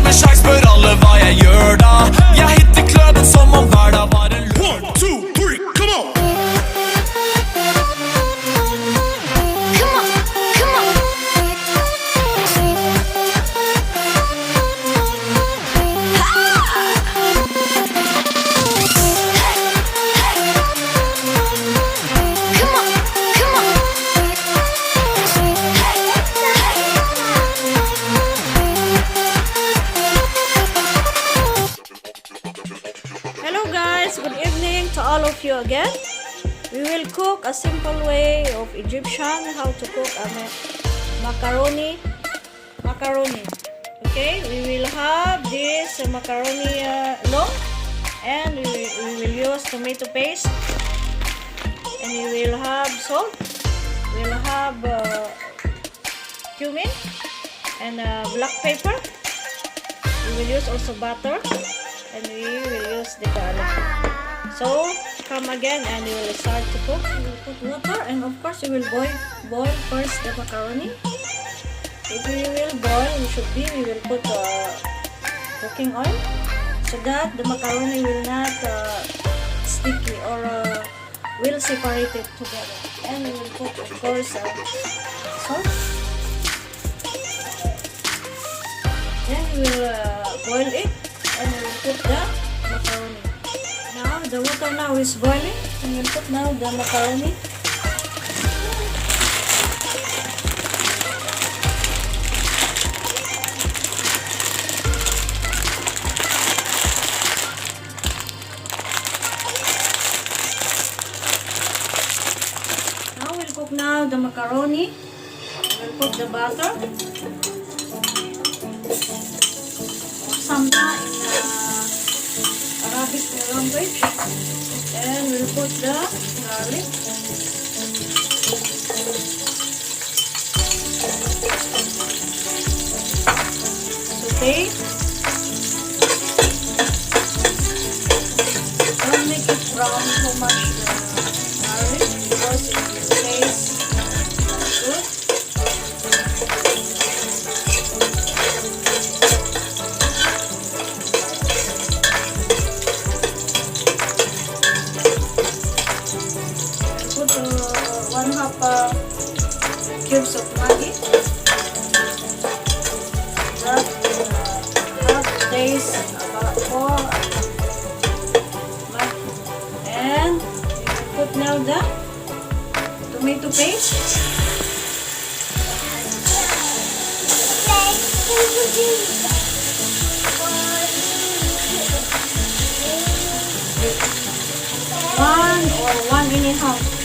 med sjans, spør alle hva jeg gjør da. Jeg hitter kløven som om hver dag var en løp. 1, 2, 3, come on! Good evening to all of you again. We will cook a simple way of Egyptian how to cook a macaroni. Okay, we will have this macaroni long, and we will use tomato paste, and we will have salt. We will have cummin and black pepper. We will use also butter, and we will use the garlic. So come again, and we will start to cook. We will put water, and of course we will boil first the macaroni. If we will boil, we will put cooking oil, so that the macaroni will not sticky or will separate it together. And we will put, of course, salt. Then we will boil it, and we will put the macaroni. Now the water now is boiling, and we'll put now the macaroni. Now we'll cook now the macaroni. We'll put the butter. Samta in Arabic language, and we'll put the garlic, saute. Don't make it brown so much, the garlic, because it will taste good. Cubes of Maggi that have taste about 4 Maggi, and we will put now the tomato paste. One or 1.5,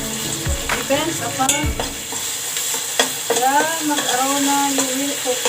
depends upon the macaroni you will cook.